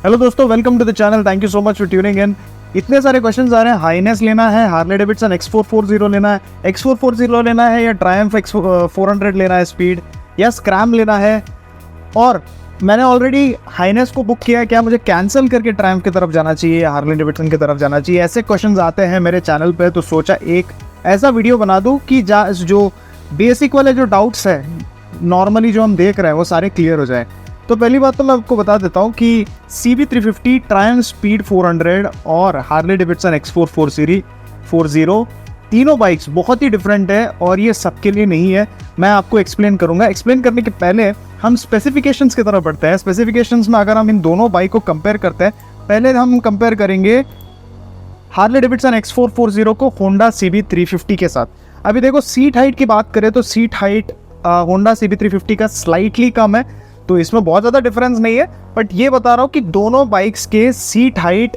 Hello दोस्तों, welcome to the channel. Thank you so much for tuning in. इतने सारे questions आ रहे हैं। हाईनेस लेना है, हार्ले डेविडसन X440 लेना है, X440 लेना है या ट्रायम्फ X400 लेना है स्पीड, या स्क्रैम लेना है। और मैंने ऑलरेडी हाईनेस को बुक किया है, क्या मुझे कैंसिल करके ट्रायम्फ की तरफ जाना चाहिए या हार्ले डेविडसन की तरफ जाना चाहिए? ऐसे क्वेश्चंस आते हैं मेरे चैनल पे, तो सोचा एक ऐसा वीडियो बना दूँ कि जो बेसिक वाले जो डाउट्स है नॉर्मली जो हम देख रहे हैं वो सारे क्लियर हो जाए। तो पहली बात तो मैं आपको बता देता हूँ कि CB350, ट्रायम्फ स्पीड 400 और हार्ले डेविडसन X440 तीनों बाइक्स बहुत ही डिफरेंट है और ये सबके लिए नहीं है। मैं आपको एक्सप्लेन करूंगा। एक्सप्लेन करने के पहले हम स्पेसिफिकेशंस की तरफ बढ़ते हैं। स्पेसिफिकेशंस में अगर हम इन दोनों बाइक को कंपेयर करते हैं, पहले हम कंपेयर करेंगे हार्ले डेविडसन X440 को होंडा CB350 के साथ। अभी देखो, सीट हाइट की बात करें तो सीट हाइट होंडा CB350 का स्लाइटली कम है, तो इसमें बहुत ज़्यादा डिफरेंस नहीं है। बट ये बता रहा हूँ कि दोनों बाइक्स के सीट हाइट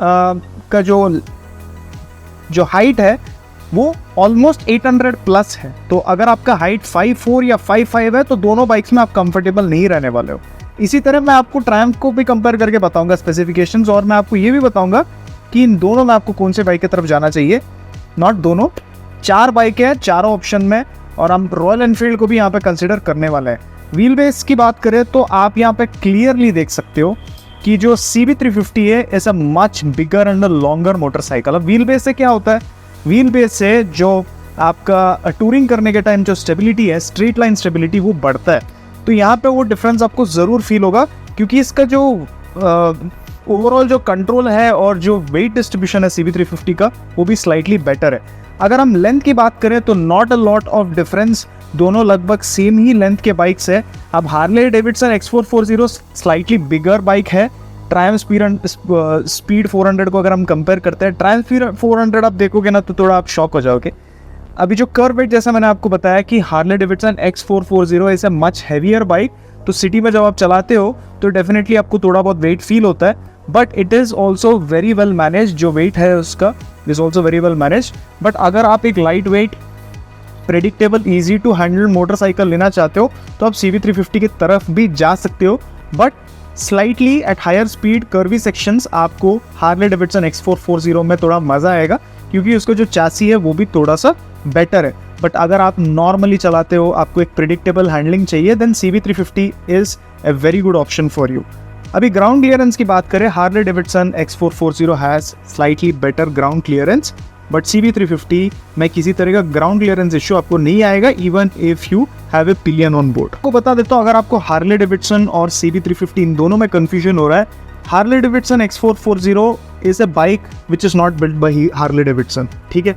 का जो हाइट है वो ऑलमोस्ट 800 प्लस है। तो अगर आपका हाइट 5'4" या 5'5" है तो दोनों बाइक्स में आप कंफर्टेबल नहीं रहने वाले हो। इसी तरह मैं आपको ट्रायम्फ को भी कंपेयर करके बताऊंगा स्पेसिफिकेशंस, और मैं आपको ये भी बताऊंगा कि इन दोनों में आपको कौन से बाइक की तरफ जाना चाहिए। नॉट दोनों, 4 बाइक है, चारों ऑप्शन में, और हम रॉयल एनफील्ड को भी यहाँ पे कंसिडर करने वाले हैं। व्हील बेस की बात करें तो आप यहाँ पे क्लियरली देख सकते हो कि जो CB350 है is a much bigger and longer motorcycle. अब व्हील बेस से क्या होता है? व्हील बेस से जो आपका टूरिंग करने के टाइम जो स्टेबिलिटी है, स्ट्रेट लाइन स्टेबिलिटी, वो बढ़ता है। तो यहाँ पे वो डिफरेंस आपको ज़रूर फील होगा, क्योंकि इसका जो ओवरऑल जो कंट्रोल है और जो वेट डिस्ट्रीब्यूशन है CB350 का, वो भी स्लाइटली बेटर है। अगर हम लेंथ की बात करें तो not a lot of difference, दोनों लगभग सेम ही लेंथ के बाइक्स है। अब हार्ले डेविडसन X440 स्लाइटली बिगर बाइक है। ट्रायम्फ स्पीड 400 को अगर हम कंपेयर करते हैं, ट्रायम्फ 400 आप देखोगे ना तो थोड़ा आप शॉक हो जाओगे। अभी जो कर्व वेट, जैसा मैंने आपको बताया कि Harley Davidson X440 is a much heavier bike, तो सिटी में जब आप चलाते हो तो डेफिनेटली आपको थोड़ा बहुत वेट फील होता है, but it is also very well manage. जो वेट है उसका is also very well manage. But अगर आप एक light weight, predictable, easy to handle motorcycle लेना चाहते हो तो आप CB350 की तरफ भी जा सकते हो, but slightly at higher speed curvy sections आपको हार्ले डेविडसन X440 में थोड़ा मज़ा आएगा, क्योंकि उसका जो चैसी है वो भी थोड़ा सा बेटर है। बट अगर आप नॉर्मली चलाते हो, आपको एक प्रेडिक्टेबल हैंडलिंग चाहिए, then CB350 is a very good option for you. अभी ग्राउंड क्लियरेंस की बात करें, Harley Davidson X440 has slightly better ground clearance, but CB350 में किसी तरह का ग्राउंड क्लियरेंस इश्यू आपको नहीं आएगा, even if you have a pillion on board. आपको बता देता हूँ, अगर आपको हार्ले डेविडसन और CB350 इन दोनों में कंफ्यूजन हो रहा है, Harley Davidson X440 is a bike which is not build by Harley Davidson. ठीक है,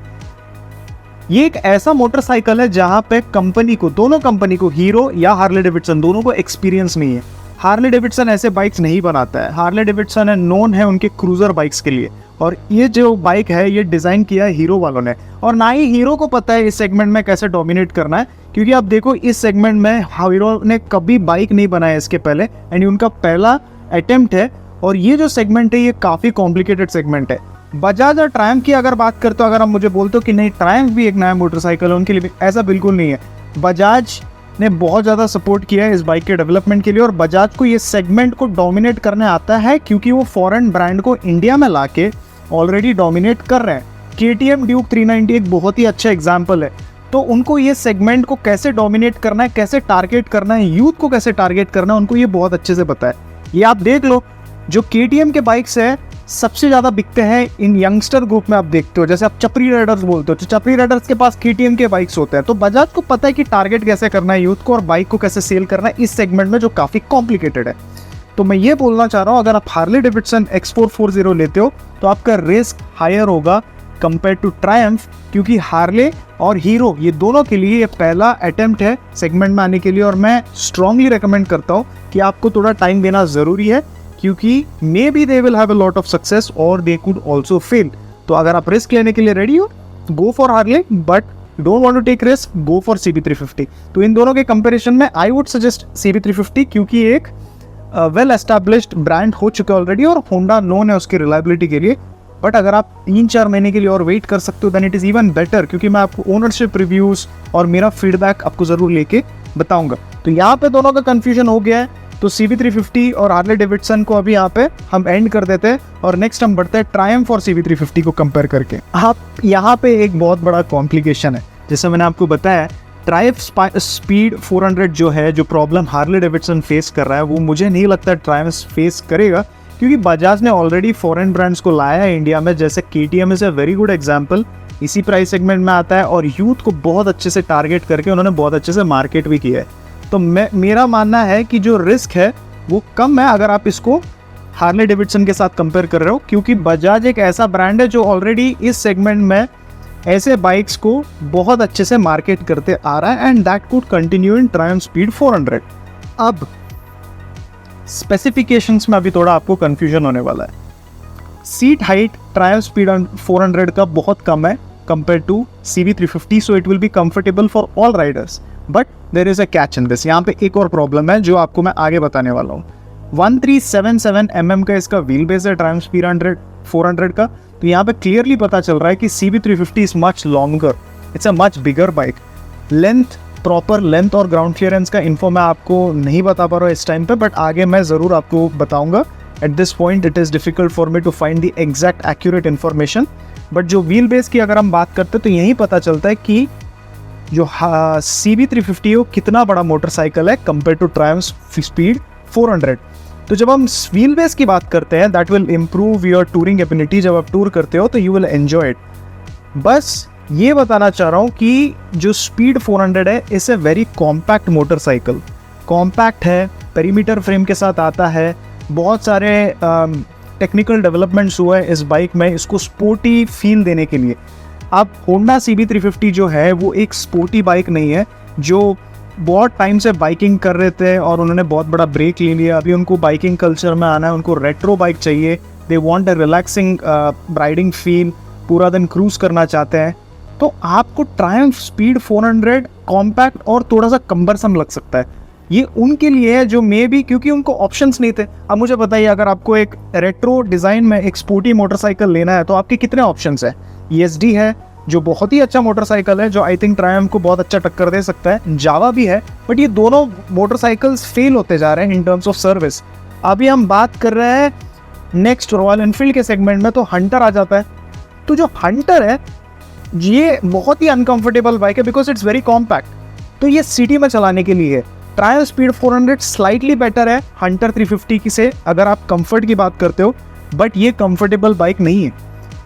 ये एक ऐसा मोटरसाइकिल है जहां पे कंपनी को, दोनों कंपनी को, हीरो या हार्ले डेविडसन, दोनों को एक्सपीरियंस नहीं है। हार्ले डेविडसन ऐसे बाइक्स नहीं बनाता है। हार्ले डेविडसन है नोन है उनके क्रूजर बाइक्स के लिए, और ये जो बाइक है ये डिज़ाइन किया है हीरो वालों ने, और ना ही हीरो को पता है इस सेगमेंट में कैसे डोमिनेट करना है। क्योंकि आप देखो, इस सेगमेंट में हीरो ने कभी बाइक नहीं बनाया इसके पहले, एंड ये उनका पहला अटेम्प्ट है, और ये जो सेगमेंट है ये काफ़ी कॉम्प्लिकेटेड सेगमेंट है। बजाज और ट्रायम्फ की अगर बात करते हो, अगर आप मुझे बोलते हो कि नहीं ट्रायम्फ भी एक नया मोटरसाइकिल है उनके लिए, ऐसा बिल्कुल नहीं है। बजाज ने बहुत ज़्यादा सपोर्ट किया है इस बाइक के डेवलपमेंट के लिए, और बजाज को ये सेगमेंट को डोमिनेट करने आता है, क्योंकि वो फॉरेन ब्रांड को इंडिया में लाके ऑलरेडी डोमिनेट कर रहे हैं। KTM ड्यूक 390 एक बहुत ही अच्छा एग्जाम्पल है। तो उनको ये सेगमेंट को कैसे डोमिनेट करना है, कैसे टारगेट करना है, यूथ को कैसे टारगेट करना है, उनको ये बहुत अच्छे से पता है। ये आप देख लो, जो KTM के बाइक्स है सबसे ज़्यादा बिकते हैं इन यंगस्टर ग्रुप में। आप देखते हो, जैसे आप चपरी राइडर्स बोलते हो, तो चपरी राइडर्स के पास KTM के बाइक्स होते हैं। तो बजाज को पता है कि टारगेट कैसे करना है यूथ को, और बाइक को कैसे सेल करना है इस सेगमेंट में जो काफ़ी कॉम्प्लिकेटेड है। तो मैं ये बोलना चाह रहा हूँ, अगर आप हार्ले डेविडसन X440 लेते हो तो आपका रिस्क हायर होगा कंपेयर टू ट्रायम्फ, क्योंकि हार्ले और हीरो ये दोनों के लिए ये पहला अटेम्प्ट है सेगमेंट में आने के लिए, और मैं स्ट्रांगली रिकमेंड करता हूँ कि आपको थोड़ा टाइम देना ज़रूरी है, क्योंकि may be they will have a lot of success और दे कुड ऑल्सो फेल। तो अगर आप रिस्क लेने के लिए रेडी हो, go for Harley, but don't want to take risk, go for CB350। तो इन दोनों के कंपैरिजन में आई वुड सजेस्ट CB350, क्योंकि एक वेल एस्टैब्लिश्ड ब्रांड हो चुका है ऑलरेडी, और होंडा नोन है उसकी रिलायबिलिटी के लिए। बट अगर आप 3-4 महीने के लिए और वेट कर सकते हो, then it is even better, क्योंकि मैं आपको ओनरशिप रिव्यूज़ और मेरा फीडबैक आपको ज़रूर लेके बताऊंगा। तो यहाँ पे दोनों का कन्फ्यूजन हो गया है। तो CB350 और हार्ले डेविडसन को अभी यहाँ पे हम एंड कर देते हैं और नेक्स्ट हम बढ़ते हैं ट्रायम्फ और CB350 को कंपेयर करके। आप यहाँ पे एक बहुत बड़ा कॉम्प्लिकेशन है, जैसे मैंने आपको बताया ट्रायम्फ स्पीड 400 जो है, जो प्रॉब्लम हार्ले डेविडसन फेस कर रहा है वो मुझे नहीं लगता ट्रायम्फ फेस करेगा, क्योंकि बजाज ने ऑलरेडी फॉरेन ब्रांड्स को लाया है इंडिया में, जैसे KTM is a very good example, इसी प्राइस सेगमेंट में आता है और यूथ को बहुत अच्छे से टारगेट करके उन्होंने बहुत अच्छे से मार्केट भी किया है। तो मेरा मानना है कि जो रिस्क है वो कम है अगर आप इसको हार्ले डेविडसन के साथ कंपेयर कर रहे हो, क्योंकि बजाज एक ऐसा ब्रांड है जो ऑलरेडी इस सेगमेंट में ऐसे बाइक्स को बहुत अच्छे से मार्केट करते आ रहा है and that could continue in Triumph Speed 400। अब स्पेसिफिकेशंस में अभी थोड़ा आपको कंफ्यूजन होने वाला है। सीट हाइट ट्रायम्फ स्पीड 400 का बहुत कम है compare to CB350, so it will be comfortable for all riders, but there is a catch in this. यहाँ पे एक और प्रॉब्लम है जो आपको मैं आगे बताने वाला हूँ। 1377 mm का इसका व्हील बेस है ट्रायम्फ स्पीड 400 का, तो यहाँ पे क्लियरली पता चल रहा है कि CB350 is much longer, it's a much bigger bike. Length, proper length और ग्राउंड क्लियरेंस का इन्फो मैं आपको नहीं बता पा रहा हूँ इस टाइम पे, बट आगे मैं ज़रूर आपको बताऊंगा। At this point it is difficult for me to find the exact accurate information, but जो व्हील बेस की अगर हम बात करते हैं तो यही पता चलता है कि जो CB350 है कितना बड़ा मोटरसाइकिल है कंपेयर टू ट्रायम्फ स्पीड 400। तो जब हम व्हील बेस की बात करते हैं that will improve your touring ability, जब आप टूर करते हो तो यू विल एंजॉय इट। बस ये बताना चाह रहा हूँ कि जो स्पीड 400 है it's a very compact motorcycle, compact है, पेरीमीटर फ्रेम के साथ आता है, बहुत सारे टेक्निकल डेवलपमेंट्स हुए इस बाइक में इसको स्पोर्टी फील देने के लिए। अब होंडा CB350 जो है वो एक स्पोर्टी बाइक नहीं है, जो बहुत टाइम से बाइकिंग कर रहे थे और उन्होंने बहुत बड़ा ब्रेक ले लिया, अभी उनको बाइकिंग कल्चर में आना है, उनको रेट्रो बाइक चाहिए, they want a relaxing riding feel, पूरा दिन क्रूज करना चाहते हैं। तो आपको ट्रायम्फ स्पीड 400 कॉम्पैक्ट और थोड़ा सा कम्बरसम लग सकता है, ये उनके लिए है जो मे बी, क्योंकि उनको ऑप्शंस नहीं थे। अब मुझे बताइए अगर आपको एक रेट्रो डिज़ाइन में एक स्पोर्टी मोटरसाइकिल लेना है तो आपके कितने ऑप्शंस है। ESD है जो बहुत ही अच्छा मोटरसाइकिल है, जो आई थिंक ट्रायम्फ को बहुत अच्छा टक्कर दे सकता है, जावा भी है, बट ये दोनों मोटरसाइकिल्स फेल होते जा रहे हैं इन टर्म्स ऑफ सर्विस। अभी हम बात कर रहे हैं नेक्स्ट रॉयल एनफील्ड के सेगमेंट में, तो हंटर आ जाता है। तो जो हंटर है ये बहुत ही अनकंफर्टेबल बाइक है बिकॉज इट्स वेरी कॉम्पैक्ट, तो ये सिटी में चलाने के लिए है। ट्रायम्फ स्पीड 400 स्लाइटली बेटर है हंटर 350 की से अगर आप कंफर्ट की बात करते हो, बट ये कंफर्टेबल बाइक नहीं है।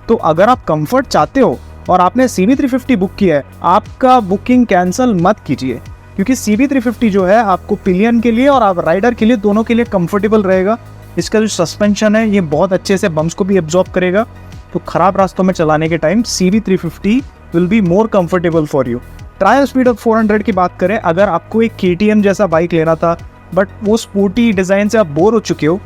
तो अगर आप कंफर्ट चाहते हो और आपने CB350 बुक किया है, आपका बुकिंग कैंसिल मत कीजिए, क्योंकि CB350 जो है आपको पिलियन के लिए और आप राइडर के लिए दोनों के लिए कंफर्टेबल रहेगा। इसका जो सस्पेंशन है ये बहुत अच्छे से बम्स को भी एब्जॉर्ब करेगा, तो खराब रास्तों में चलाने के time CB350 will be more comfortable for you. Triumph speed of 400 की बात करें, अगर आपको एक KTM जैसा बाइक लेना था बट वो स्पोर्टी डिज़ाइन से आप बोर हो चुके हो,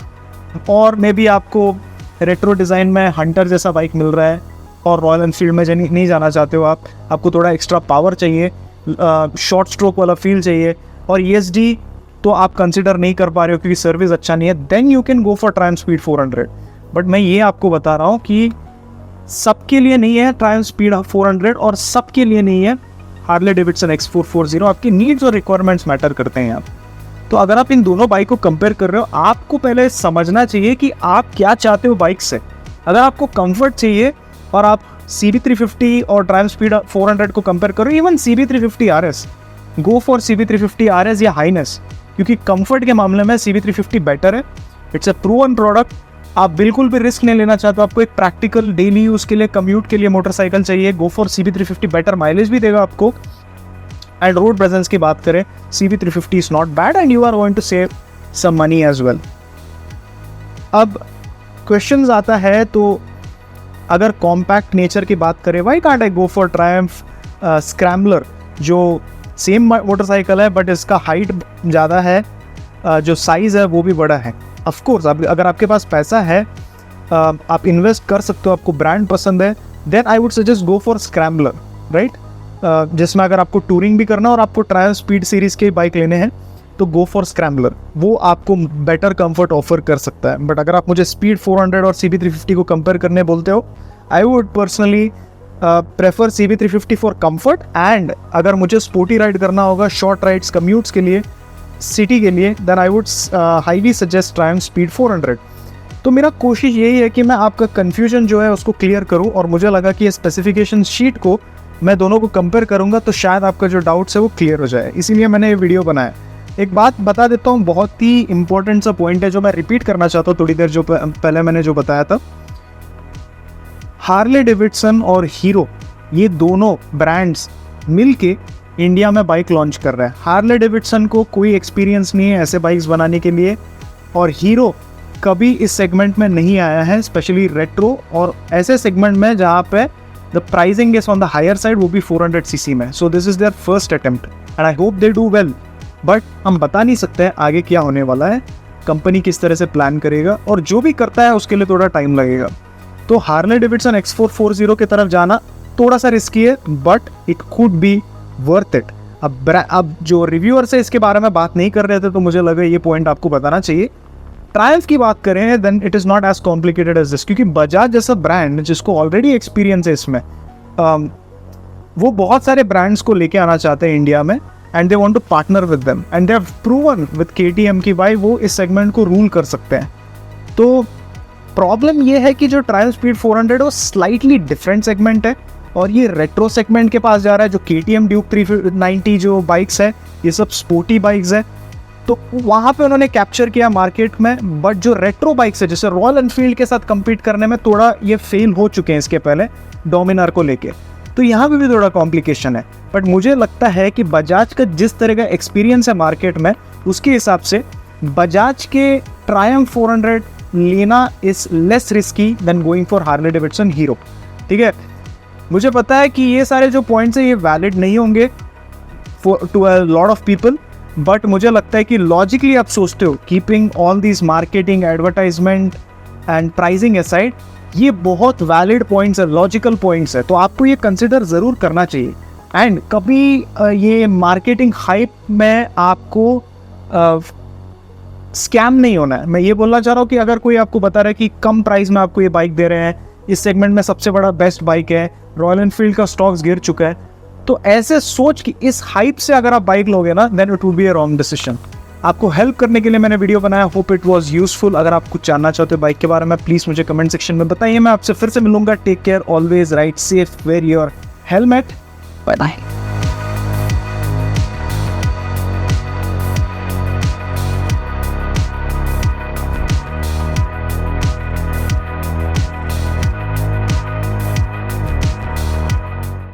और मे बी आपको रेट्रो डिज़ाइन में हंटर जैसा बाइक मिल रहा है और रॉयल एनफील्ड में नहीं जाना चाहते हो, आपको थोड़ा एक्स्ट्रा पावर चाहिए, शॉर्ट स्ट्रोक वाला फील चाहिए, और ESD तो आप कंसिडर नहीं कर पा रहे हो क्योंकि सर्विस अच्छा नहीं है, then you can go for Triumph Speed 400। But मैं ये आपको बता रहा हूँ कि सबके लिए नहीं है ट्रायम्फ स्पीड 400 और सबके लिए नहीं है हार्ले डेविडसन X440। आपकी नीड्स और रिक्वायरमेंट्स मैटर करते हैं यहाँ। तो अगर आप इन दोनों बाइक को कंपेयर कर रहे हो, आपको पहले समझना चाहिए कि आप क्या चाहते हो बाइक से। अगर आपको कंफर्ट चाहिए और आप CB350 और ट्रायम्फ स्पीड 400 को कंपेयर करो, even CB350 RS, go for CB350 RS या हाइनेस, क्योंकि कंफर्ट के मामले में CB350 बेटर है। It's a proven product. आप बिल्कुल भी रिस्क नहीं लेना चाहते, आपको एक प्रैक्टिकल डेली यूज़ के लिए, कम्यूट के लिए मोटरसाइकिल चाहिए, गो फॉर CB350, बेटर माइलेज भी देगा आपको। एंड रोड प्रेजेंस की बात करें, CB350 is not bad and you are going to save some money as well. अब क्वेश्चंस आता है, तो अगर कॉम्पैक्ट नेचर की बात करें, why can't I go for Triumph Scrambler, जो सेम मोटरसाइकिल है बट इसका हाइट ज़्यादा है, जो साइज़ है वो भी बड़ा है। ऑफ कोर्स अगर आपके पास पैसा है, आप इन्वेस्ट कर सकते हो, आपको ब्रांड पसंद है, then I would suggest go for Scrambler, right. जिसमें अगर आपको टूरिंग भी करना और आपको ट्रायल स्पीड सीरीज़ के बाइक लेने हैं तो गो फॉर स्क्रैम्बलर, वो आपको बेटर कंफर्ट ऑफर कर सकता है। बट अगर आप मुझे स्पीड 400 और CB350 को कंपेयर करने बोलते हो, I would personally prefer CB350 for comfort, and अगर मुझे स्पोर्टी राइड करना होगा, शॉर्ट राइड्स, कम्यूट्स के लिए, सिटी के लिए then I would highly suggest Triumph Speed 400। तो मेरा कोशिश यही है कि मैं आपका कन्फ्यूजन जो है उसको क्लियर करूं, और मुझे लगा कि ये स्पेसिफिकेशन शीट को मैं दोनों को कंपेयर करूंगा तो शायद आपका जो डाउट्स है वो क्लियर हो जाए, इसीलिए मैंने ये वीडियो बनाया। एक बात बता देता हूँ, बहुत ही इंपॉर्टेंट सा पॉइंट है जो मैं रिपीट करना चाहता हूँ थोड़ी देर जो पहले मैंने जो बताया था। हार्ले डेविडसन और हीरो ये दोनों ब्रांड्स मिलके इंडिया में बाइक लॉन्च कर रहे हैं। हार्ले डेविडसन को कोई एक्सपीरियंस नहीं है ऐसे बाइक्स बनाने के लिए, और हीरो कभी इस सेगमेंट में नहीं आया है, स्पेशली रेट्रो और ऐसे सेगमेंट में जहाँ पे the pricing is on the higher side, वो भी 400 सीसी में। So this is their first attempt and I hope they do well, but हम बता नहीं सकते हैं आगे क्या होने वाला है, कंपनी किस तरह से प्लान करेगा, और जो भी करता है उसके लिए थोड़ा टाइम लगेगा। तो हार्ले डेविडसन X440 की तरफ जाना थोड़ा सा रिस्की है, but it could be worth it. अब जो रिव्यूअर से इसके बारे में बात नहीं कर रहे थे तो मुझे लगा ये पॉइंट आपको बताना चाहिए। ट्रायम्फ की बात करें then it is not as complicated as this, क्योंकि बजाज जैसा ब्रांड जिसको ऑलरेडी एक्सपीरियंस है इसमें, वो बहुत सारे ब्रांड्स को लेके आना चाहते हैं इंडिया में, and they want to partner with them, and they have proven with KTM की भाई वो इस सेगमेंट को रूल कर सकते हैं। तो प्रॉब्लम ये है कि जो ट्रायम्फ स्पीड 400 वो स्लाइटली डिफरेंट सेगमेंट है, और ये रेट्रो सेगमेंट के पास जा रहा है। जो KTM ड्यूक 390 जो बाइक्स है ये सब स्पोर्टी बाइक्स है, तो वहाँ पे उन्होंने कैप्चर किया मार्केट में। बट जो रेट्रो बाइक्स है जैसे रॉयल एनफील्ड के साथ compete करने में थोड़ा ये फेल हो चुके हैं इसके पहले डोमिनार को लेके, तो यहाँ पे भी थोड़ा कॉम्प्लिकेशन है। बट मुझे लगता है कि बजाज का जिस तरह का एक्सपीरियंस है मार्केट में उसके हिसाब से बजाज के ट्रायम्फ 400 लेना is less risky than going for Harley Davidson Hero. ठीक है, मुझे पता है कि ये सारे जो पॉइंट्स हैं ये वैलिड नहीं होंगे to a lot of people, but मुझे लगता है कि लॉजिकली आप सोचते हो keeping all this marketing advertisement and pricing aside, ये बहुत वैलिड पॉइंट्स है, लॉजिकल पॉइंट्स है, तो आपको ये कंसिडर ज़रूर करना चाहिए। एंड कभी ये मार्केटिंग हाइप में आपको स्कैम नहीं होना है। मैं ये बोलना चाह रहा हूँ कि अगर कोई आपको बता रहा है कि कम प्राइस में आपको ये बाइक दे रहे हैं, इस सेगमेंट में सबसे बड़ा बेस्ट बाइक है, रॉयल एनफील्ड का स्टॉक्स गिर चुका है, तो ऐसे सोच कि इस हाइप से अगर आप बाइक लोगे ना then it will be a wrong decision. आपको हेल्प करने के लिए मैंने वीडियो बनाया, होप इट वाज यूजफुल। अगर आप कुछ जानना चाहते हो बाइक के बारे में प्लीज़ मुझे कमेंट सेक्शन में बताइए। मैं आपसे फिर से मिलूंगा। Take care, always ride safe, wear your helmet, bye bye.